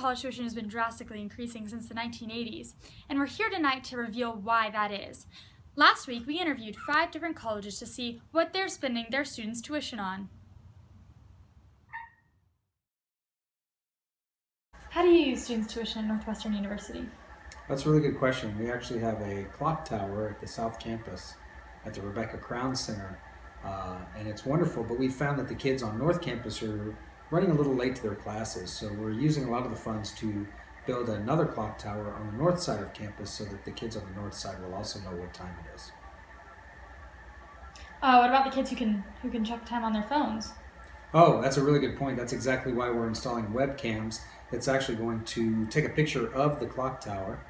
college tuition has been drastically increasing since the 1980s, and we're here tonight to reveal why that is. Last week, we interviewed 5 different colleges to see what they're spending their students' tuition on. How do you use students' tuition at Northwestern University? That's a really good question. We actually have a clock tower at the South Campus at the Rebecca Crown Center, and it's wonderful, but we found that the kids on North Campus are running a little late to their classes, so we're using a lot of the funds to build another clock tower on the north side of campus so that the kids on the north side will also know what time it is. What about the kids who can check time on their phones? Oh, that's a really good point. That's exactly why we're installing webcams. It's actually going to take a picture of the clock tower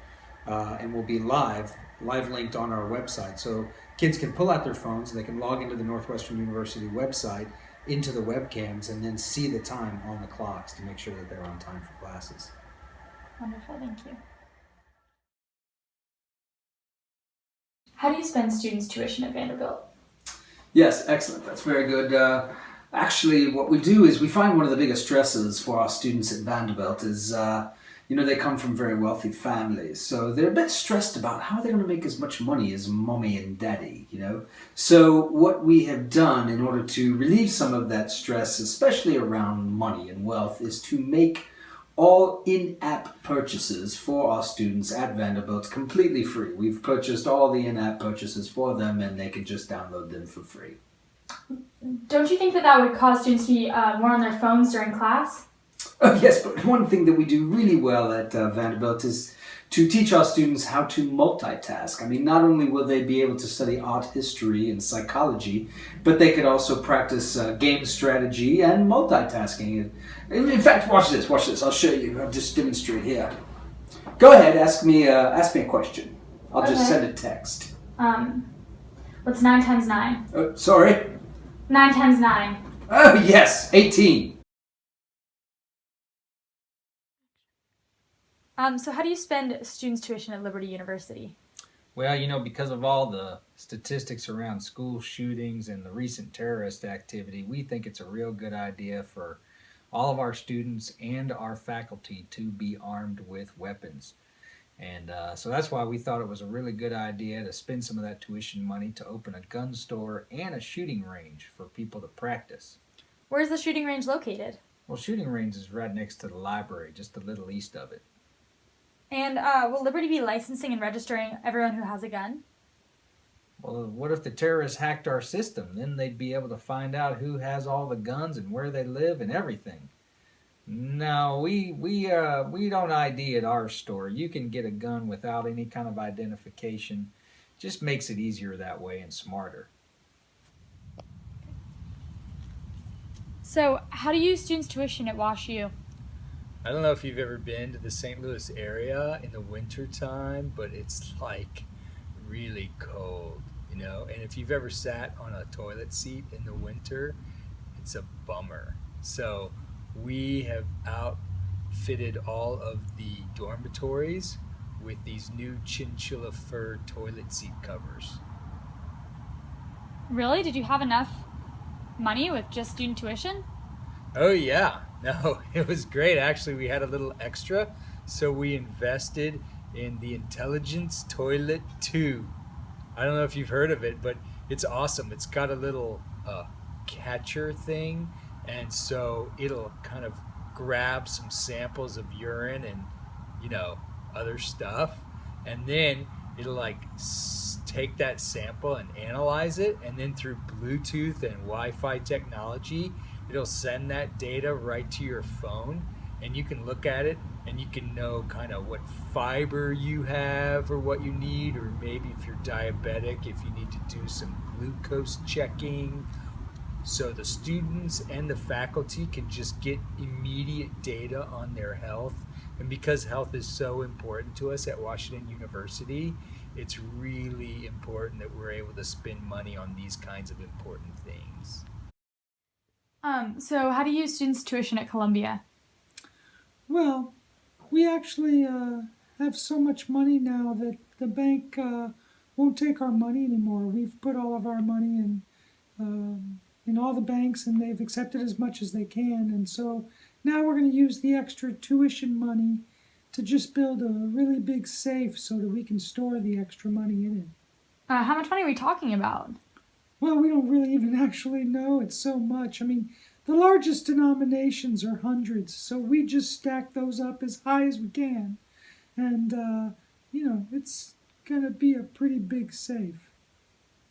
and will be live linked on our website. So kids can pull out their phones, they can log into the Northwestern University website, into the webcams, and then see the time on the clocks to make sure that they're on time for classes. Wonderful, thank you. How do you spend students' tuition at Vanderbilt? Yes, excellent. That's very good. Actually, what we do is we find one of the biggest stresses for our students at Vanderbilt is, they come from very wealthy families. So they're a bit stressed about how they're going to make as much money as mommy and daddy, So what we have done in order to relieve some of that stress, especially around money and wealth, is to make all in-app purchases for our students at Vanderbilt completely free. We've purchased all the in-app purchases for them, and they can just download them for free. Don't you think that would cause students to be more on their phones during class? Oh, yes, but one thing that we do really well at Vanderbilt is to teach our students how to multitask. I mean, not only will they be able to study art history and psychology, but they could also practice game strategy and multitasking. In fact, watch this. I'll show you. I'll just demonstrate here. Go ahead, ask me a question. I'll just send a text. What's 9 times 9? Oh, sorry? 9 times 9. Oh, yes, 18. So how do you spend students' tuition at Liberty University? Well, because of all the statistics around school shootings and the recent terrorist activity, we think it's a real good idea for all of our students and our faculty to be armed with weapons. And so that's why we thought it was a really good idea to spend some of that tuition money to open a gun store and a shooting range for people to practice. Where's the shooting range located? Well, shooting range is right next to the library, just a little east of it. And will Liberty be licensing and registering everyone who has a gun? Well, what if the terrorists hacked our system? Then they'd be able to find out who has all the guns and where they live and everything. No, we don't ID at our store. You can get a gun without any kind of identification. Just makes it easier that way and smarter. So, how do you use students' tuition at WashU? I don't know if you've ever been to the St. Louis area in the winter time, but it's like really cold, And if you've ever sat on a toilet seat in the winter, it's a bummer. So we have outfitted all of the dormitories with these new chinchilla fur toilet seat covers. Really? Did you have enough money with just student tuition? Oh yeah. No, it was great. Actually, we had a little extra, so we invested in the Intelligence Toilet 2. I don't know if you've heard of it, but it's awesome. It's got a little catcher thing, and so it'll kind of grab some samples of urine and, other stuff, and then it'll take that sample and analyze it, and then through Bluetooth and Wi-Fi technology, it'll send that data right to your phone, and you can look at it and you can know kind of what fiber you have or what you need, or maybe if you're diabetic, if you need to do some glucose checking. So the students and the faculty can just get immediate data on their health. And because health is so important to us at Washington University, it's really important that we're able to spend money on these kinds of important things. So how do you use students' tuition at Columbia? Well, we actually have so much money now that the bank won't take our money anymore. We've put all of our money in all the banks, and they've accepted as much as they can. And so now we're going to use the extra tuition money to just build a really big safe so that we can store the extra money in it. How much money are we talking about? Well, we don't really even actually know. It's so much. I mean, the largest denominations are hundreds, so we just stack those up as high as we can. And, it's going to be a pretty big safe.